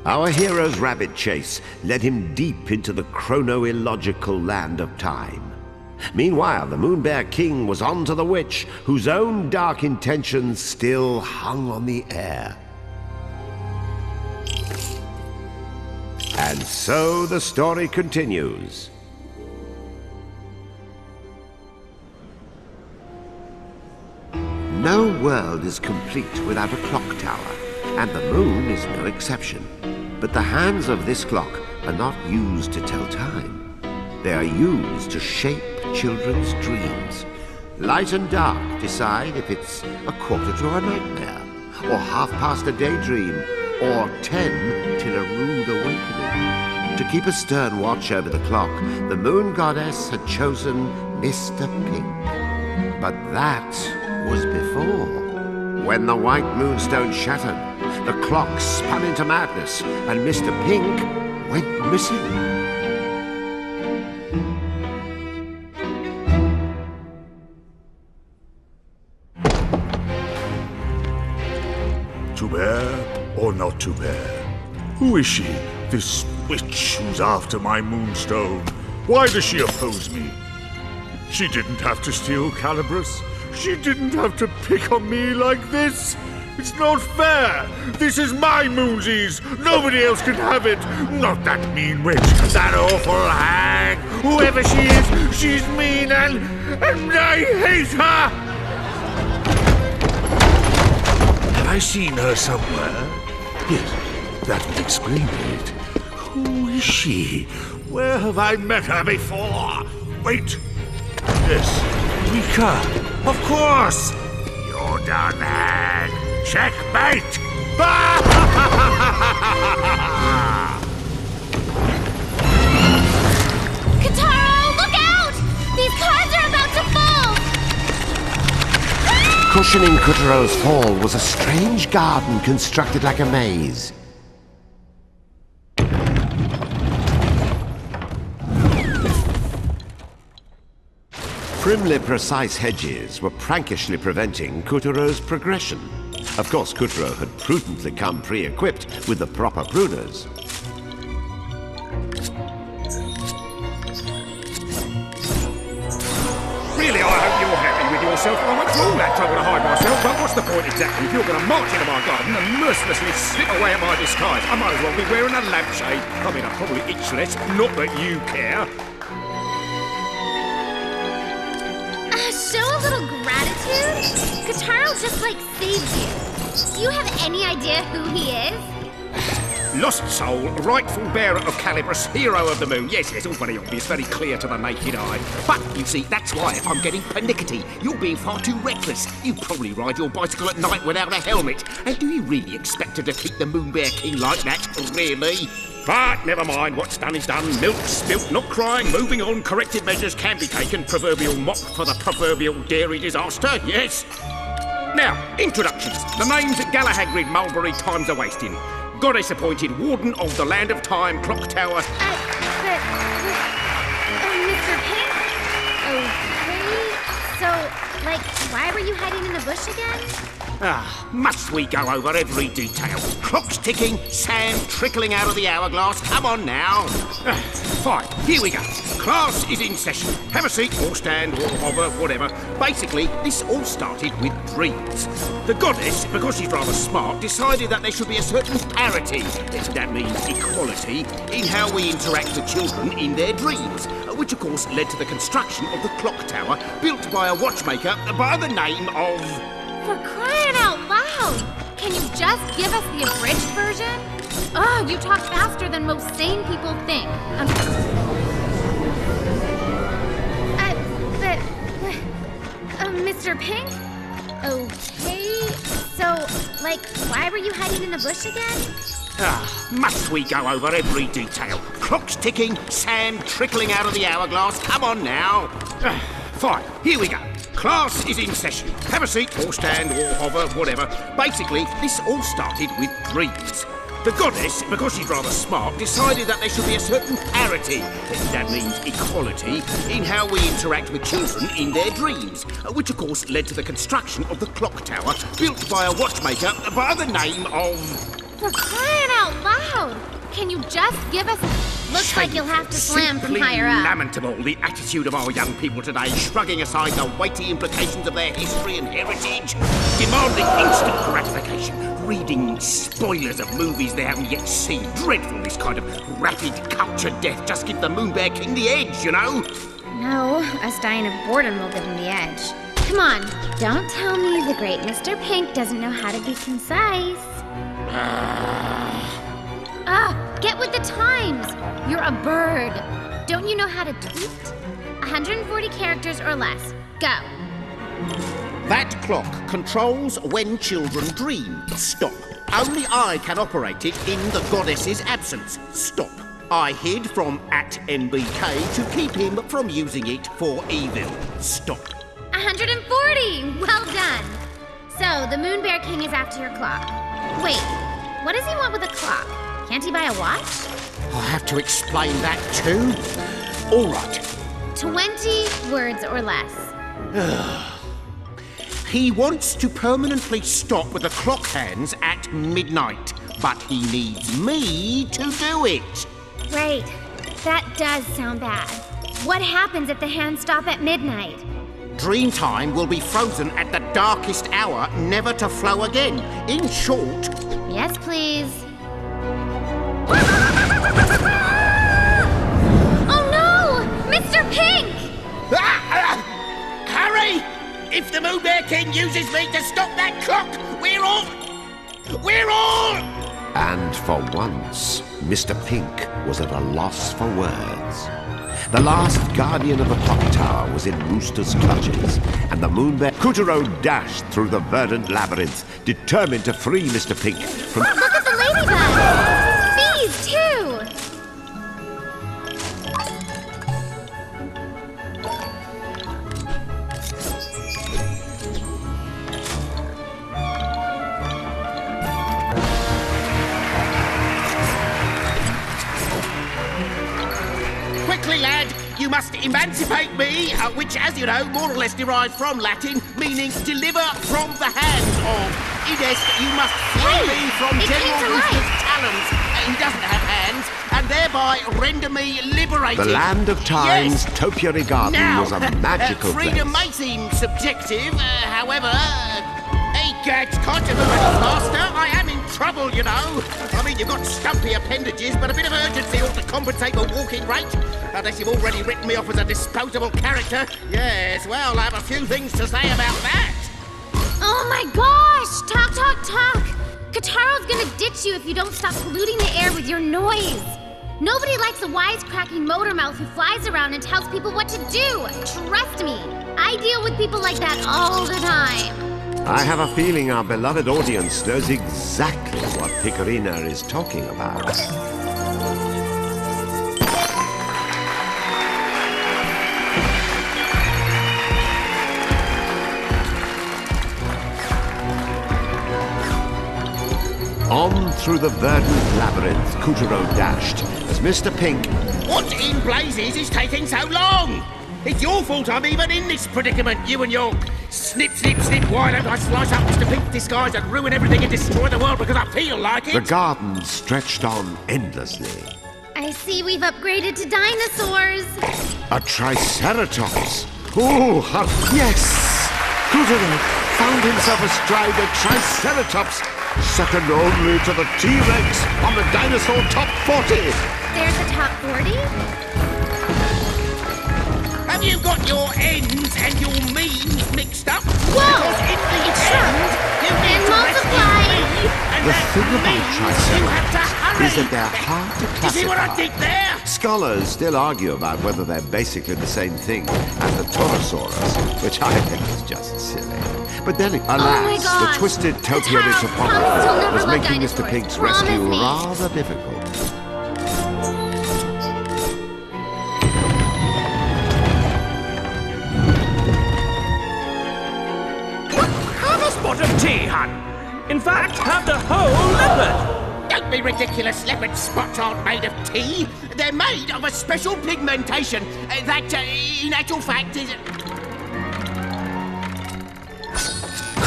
Our hero's rabbit chase led him deep into the chrono-illogical land of time. Meanwhile, the Moon Bear King was on to the witch, whose own dark intentions still hung on the air. And so the story continues. No world is complete without a clock tower, and the moon is no exception. But the hands of this clock are not used to tell time. They are used to shape children's dreams. Light and dark decide if it's a quarter to a nightmare, or half past a daydream, or 10 till a rude awakening. To keep a stern watch over the clock, the moon goddess had chosen Mr. Pink. But that was before. When the white moonstone shattered, the clock spun into madness, and Mr. Pink went missing. To bear or not to bear? Who is she, this witch who's after my moonstone? Why does she oppose me? She didn't have to steal Calibrus. She didn't have to pick on me like this. It's not fair. This is my moonsies. Nobody else can have it. Not that mean witch, that awful hag. Whoever she is, she's mean and I hate her. Have I seen her somewhere? Yes, that would explain it. Who is she? Where have I met her before? Wait. Yes. Weaker. Of course! You're done, hag. Checkmate! Kutaro, look out! These cards are about to fall! Cushioning Kutaro's fall was a strange garden constructed like a maze. Primly precise hedges were prankishly preventing Kutaro's progression. Of course, Kutaro had prudently come pre-equipped with the proper pruners. Really, I hope you're happy with yourself. I went through all that trouble to hide myself, but what's the point exactly? If you're going to march into my garden and mercilessly slip away at my disguise, I might as well be wearing a lampshade. I mean, I'd probably itch less, not that you care. Show a little gratitude? Kutaro just, saved you. Do you have any idea who he is? Lost soul, rightful bearer of Calibrus, hero of the moon. Yes, it's all very obvious, very clear to the naked eye. But, you see, that's why I'm getting pernickety. You're being far too reckless. You probably ride your bicycle at night without a helmet. And do you really expect to defeat the Moon Bear King like that? Really? But never mind, what's done is done. Milk spilt, not crying. Moving on, corrective measures can be taken. Proverbial mop for the proverbial dairy disaster, yes. Now, introductions. The name's Galahagrid Mulberry Time's a wasting. Goddess-appointed Warden of the Land of Time, Clock Tower. Mr. Pink? Okay. So, why were you hiding in the bush again? Must we go over every detail? Clock's ticking, sand trickling out of the hourglass. Come on now. Fine, here we go. Class is in session. Have a seat, or stand, or hover, whatever. Basically, this all started with dreams. The goddess, because she's rather smart, decided that there should be a certain parity, that means equality, in how we interact with children in their dreams, which of course led to the construction of the clock tower, built by a watchmaker by the name of... For crying out loud! Can you just give us the abridged version? Oh, you talk faster than most sane people think. Mr. Pink? Okay, so, why were you hiding in the bush again? Must we go over every detail? Clock's ticking, sand trickling out of the hourglass. Come on now. Fine, here we go. Class is in session. Have a seat, or stand, or hover, whatever. Basically, this all started with dreams. The goddess, because she's rather smart, decided that there should be a certain parity, that means equality, in how we interact with children in their dreams, which of course led to the construction of the clock tower, built by a watchmaker by the name of... For crying out loud! Can you just give us... Looks like you'll have to slam from higher up. Lamentable, the attitude of our young people today, shrugging aside the weighty implications of their history and heritage, demanding instant gratification, reading spoilers of movies they haven't yet seen. Dreadful, this kind of rapid culture death. Just give the Moon Bear King the edge, you know? No, us dying of boredom will give him the edge. Come on, don't tell me the great Mr. Pink doesn't know how to be concise. Get with the times! You're a bird. Don't you know how to tweet? 140 characters or less. Go. That clock controls when children dream. Stop. Only I can operate it in the goddess's absence. Stop. I hid from @NBK to keep him from using it for evil. Stop. 140! Well done. So, the Moon Bear King is after your clock. Wait, what does he want with a clock? Can't he buy a watch? I'll have to explain that too. All right. 20 words or less. He wants to permanently stop with the clock hands at midnight, but he needs me to do it. Right. That does sound bad. What happens if the hands stop at midnight? Dreamtime will be frozen at the darkest hour, never to flow again. In short... Yes, please. Oh no! Mr. Pink! Hurry! If the Moon Bear King uses me to stop that clock, we're all... And for once, Mr. Pink was at a loss for words. The last guardian of the clock tower was in Rooster's clutches, and the Moon Bear Kutaro dashed through the verdant labyrinth, determined to free Mr. Pink from... Look at the ladybug! Bees, too! Quickly, lad, you must emancipate me, which, as you know, more or less derives from Latin, meaning deliver from the hands of. Idest, you must free me from General Rooster's talons. He doesn't have hands, and thereby render me liberated. The land of times, Yes. Topiary Garden Now, was a magical freedom place. may seem subjective, however... Egads, can't you move any faster? I am in trouble, you know. I mean, you've got stumpy appendages, but a bit of urgency ought to compensate for walking rate. Unless you've already written me off as a disposable character. Yes, well, I have a few things to say about that. Oh my gosh! Talk, talk, talk! Kataro's gonna ditch you if you don't stop polluting the air with your noise. Nobody likes a wisecracking motor mouth who flies around and tells people what to do. Trust me, I deal with people like that all the time. I have a feeling our beloved audience knows exactly what Picarina is talking about. On through the verdant labyrinth, Kutaro dashed as Mr. Pink... What in blazes is taking so long? It's your fault I'm even in this predicament, you and your snip, snip, snip. Why don't I slice up Mr. Pink's disguise and ruin everything and destroy the world because I feel like it? The garden stretched on endlessly. I see we've upgraded to dinosaurs. A Triceratops! Oh, how... Yes! Kutaro found himself astride a Triceratops, second only to the T-Rex on the Dinosaur Top 40! There's a top 40? Have you got your ends and your means mixed up? Whoa! Because in the end, you need And to multiply. rescue me, and The that thing about means you have to Triceratops hurry. is that they're hard to You see what I classify. did there? Scholars still argue about whether they're basically the same thing as the Torosaurus, which I think is just silly. But then, my alas, the gosh. twisted topiary Kutaro, promise you'll never topography was love making Mr. dinosaurs. Pink's Promise rescue me. rather difficult. Have a spot of tea, hun. In fact, have the whole leopard. Don't be ridiculous. Leopard spots aren't made of tea. They're made of a special pigmentation that, in actual fact, is...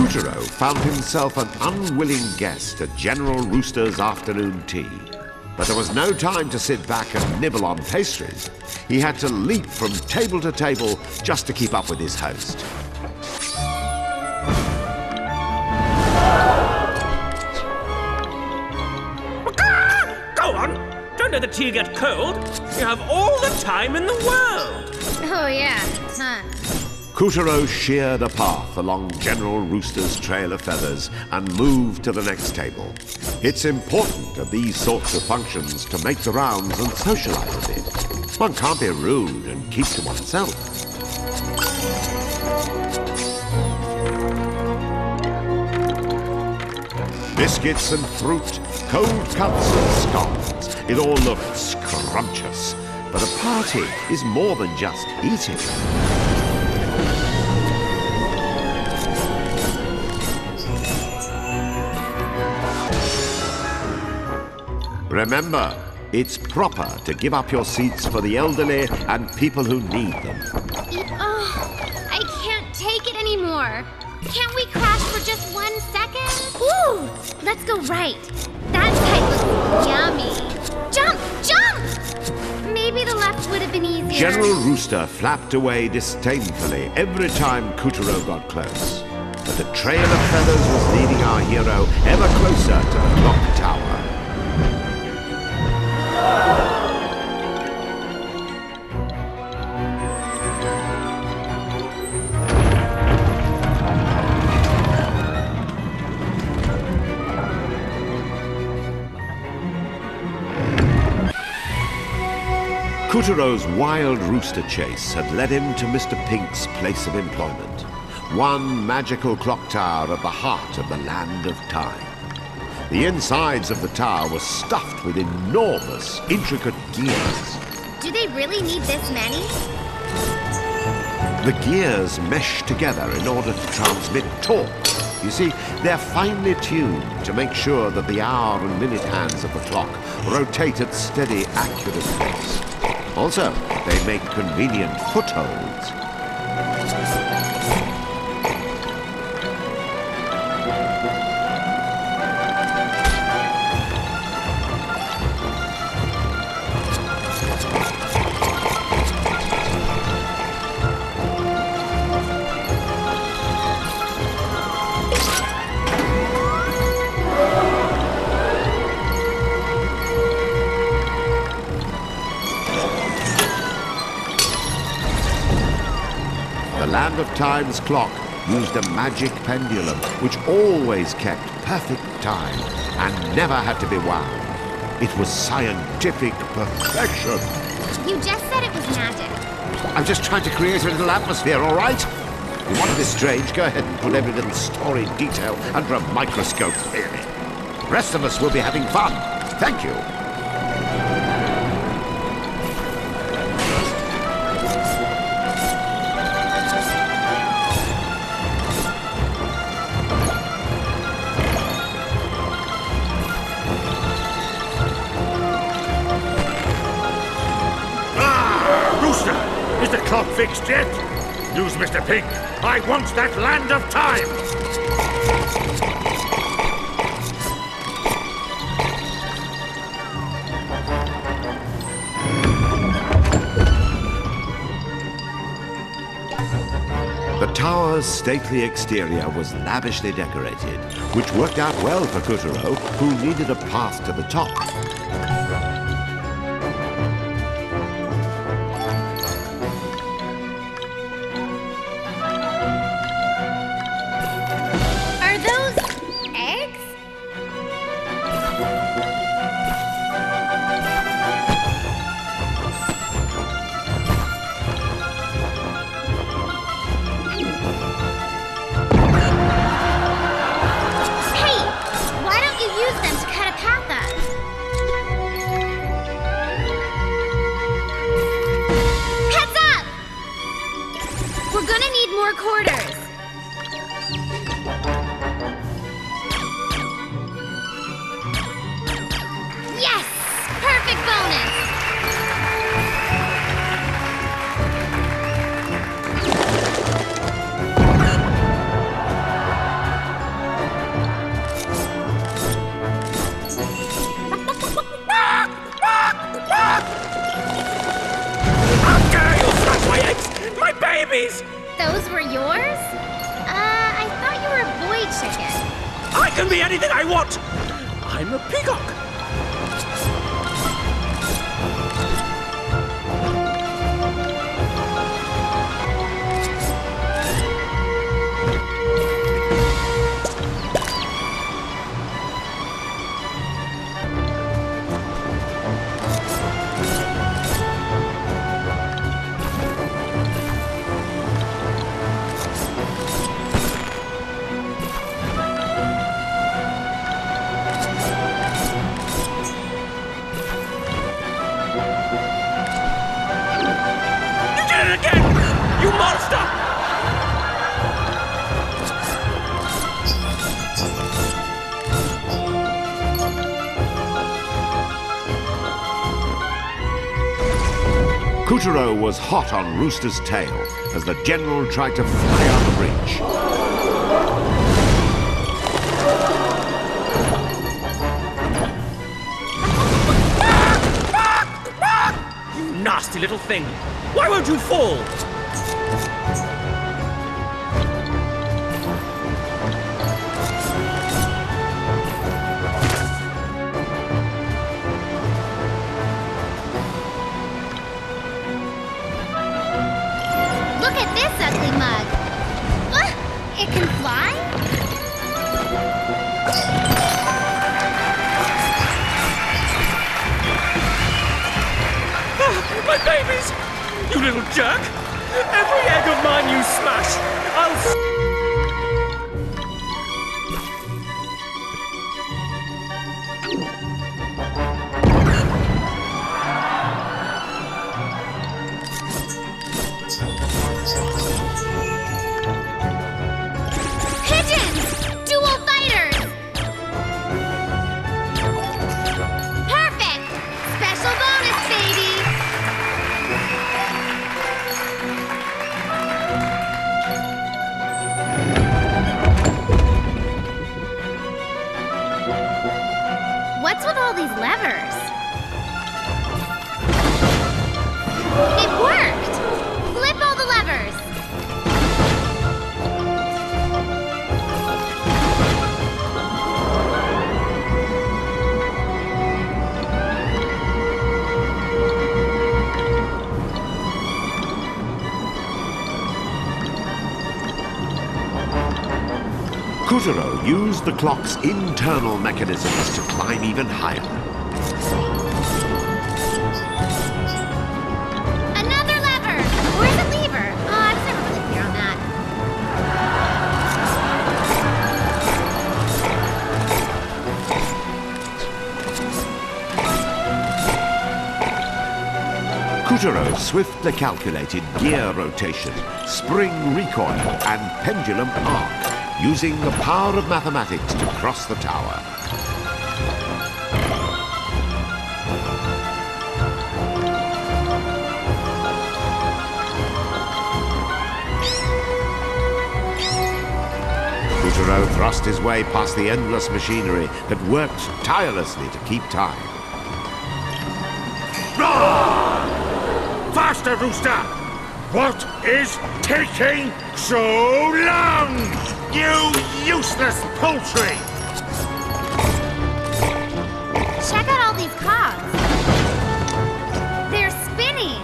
Kutaro found himself an unwilling guest at General Rooster's afternoon tea. But there was no time to sit back and nibble on pastries. He had to leap from table to table just to keep up with his host. Go on! Don't let the tea get cold. You have all the time in the world. Oh yeah, huh? Kutaro sheared a path along General Rooster's trail of feathers and moved to the next table. It's important at these sorts of functions to make the rounds and socialize a bit. One can't be rude and keep to oneself. Biscuits and fruit, cold cuts and scones. It all looked scrumptious. But a party is more than just eating. Remember, it's proper to give up your seats for the elderly and people who need them. Oh, I can't take it anymore. Can't we crash for just 1 second? Ooh, let's go right. That side looks yummy. Jump, jump! Maybe the left would have been easier. General Rooster flapped away disdainfully every time Kutaro got close. But the trail of feathers was leading our hero ever closer to the clock tower. Kutaro's wild rooster chase had led him to Mr. Pink's place of employment. One magical clock tower at the heart of the land of time. The insides of the tower were stuffed with enormous, intricate gears. Do they really need this many? The gears mesh together in order to transmit torque. You see, they're finely tuned to make sure that the hour and minute hands of the clock rotate at steady, accurate pace. Also, they make convenient footholds. Land of Time's clock used a magic pendulum which always kept perfect time and never had to be wound. It was scientific perfection. You just said it was magic. I'm just trying to create a little atmosphere, all right? You want to be strange? Go ahead and put every little story detail under a microscope, really. The rest of us will be having fun. Thank you. Clock fixed yet? News, Mr. Pink. I want that land of time! The tower's stately exterior was lavishly decorated, which worked out well for Kutaro, who needed a path to the top. babies! Those were yours? I thought you were a boy chicken. I can be anything I want! I'm a peacock! You monster! Kutaro was hot on Rooster's tail as the general tried to fly on the bridge. You nasty little thing! Why won't you fall? Look at this ugly mug. It can fly? My babies! You little jerk! Every egg of mine you smash! Pigeons! Dual fighters! Perfect! Special bonus, baby! What's with all these levers? It worked! Flip all the levers! Kutaro used the clock's internal mechanisms to climb even higher. Another lever! Or is it lever? Oh, I was never really clear on that. Kutaro swiftly calculated gear rotation, spring recoil, and pendulum arc, using the power of mathematics to cross the tower. Kutaro thrust his way past the endless machinery that worked tirelessly to keep time. Faster, Rooster! What is taking so long? You useless poultry! Check out all these cogs. They're spinning.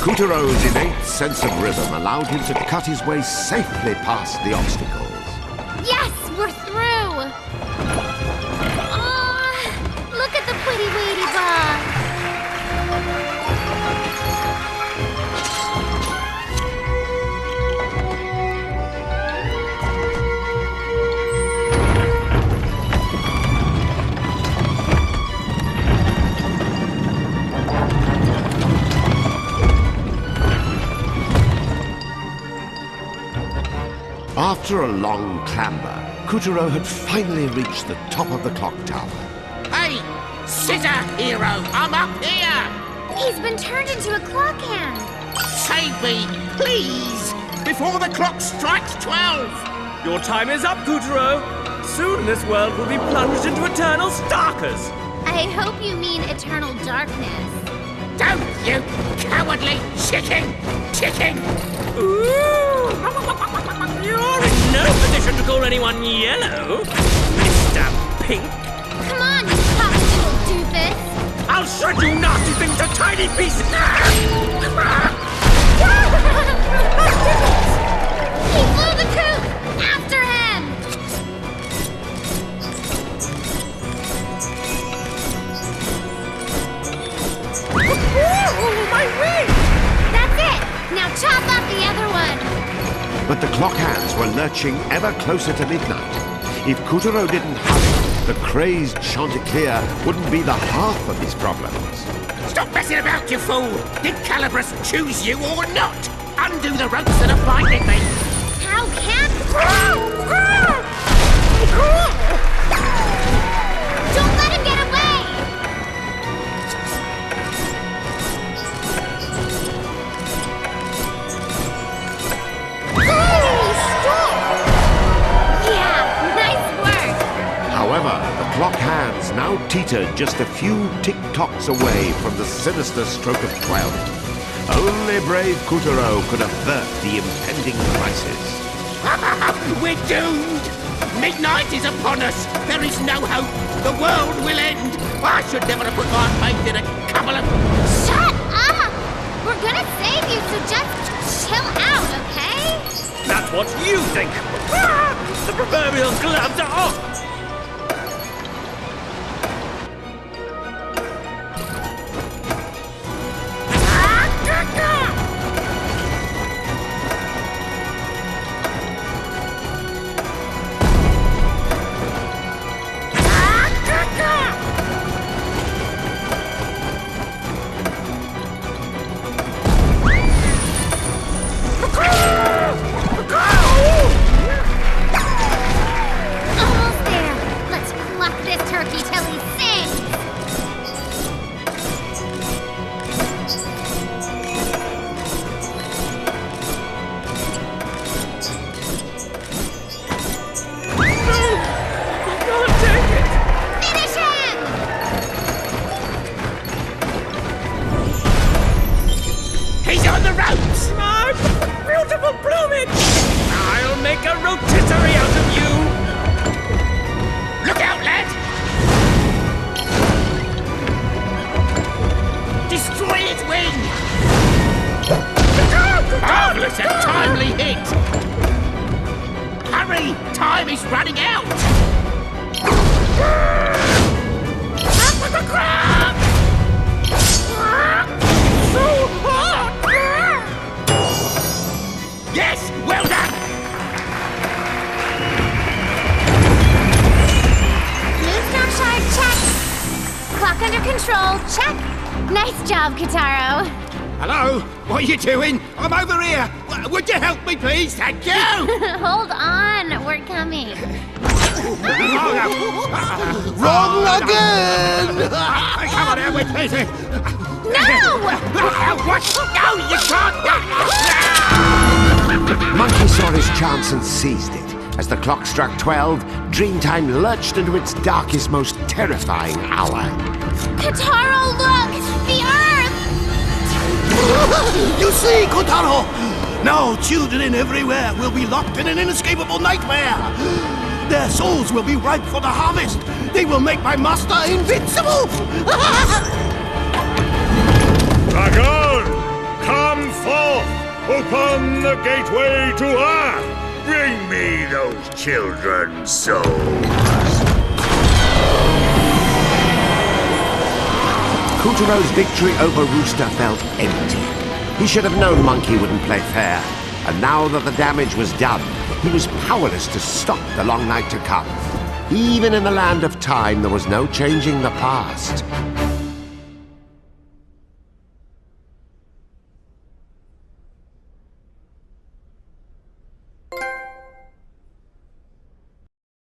Kutaro's innate sense of rhythm allowed him to cut his way safely past the obstacles. Yes, we're through. Oh, look at the pretty ladybug. After a long clamber, Kutaro had finally reached the top of the clock tower. Hey, scissor hero, I'm up here! He's been turned into a clock hand. Save me, please, before the clock strikes 12! Your time is up, Kutaro. Soon this world will be plunged into eternal starkers. I hope you mean eternal darkness. Don't you cowardly chicken! Ooh! You're in no position to call anyone yellow, Mr. Pink. Come on, you cock-doodle doofus! I'll shred you nasty things to tiny pieces! He flew the coop! After him! Ooh, my wing! That's it! Now chop off the other one! But the clock hands were lurching ever closer to midnight. If Kutaro didn't have it, the crazed Chanticleer wouldn't be the half of his problems. Stop messing about, you fool! Did Calibrus choose you or not? Undo the ropes that are binding me! How can... Don't let him get away! Yeah, nice work! However, the clock hands now teetered just a few tick-tocks away from the sinister stroke of 12. Only brave Kutaro could avert the impending crisis. We're doomed! Midnight is upon us! There is no hope! The world will end! I should never have put my faith in a couple of... Shut up! We're gonna save you, so just chill out, okay? That's what you think! The proverbial gloves are off! Almost there! Let's pluck this turkey till he sings! Finish him! He's on the ropes! My beautiful plumage! I'll make a rotisserie out of you! Look out, lad! Destroy its wing! Marvelous and timely hit! Hurry! Time is running out! Up with the crab! Yes! Well done! Moonstone shard, check! Clock under control, check! Nice job, Kutaro. Hello? What are you doing? I'm over here! Would you help me, please? Thank you! Hold on, we're coming. Wrong again! Come on, out with me! No! What? No, you can't! Monkey saw his chance and seized it. As the clock struck 12, Dreamtime lurched into its darkest, most terrifying hour. Kutaro, look! The Earth! You see, Kutaro! Now children everywhere will be locked in an inescapable nightmare. Their souls will be ripe for the harvest. They will make my master invincible! Dragon, come forth! Open the gateway to Earth! Bring me those children's souls! Kutaro's victory over Rooster felt empty. He should have known Monkey wouldn't play fair. And now that the damage was done, he was powerless to stop the long night to come. Even in the land of time, there was no changing the past.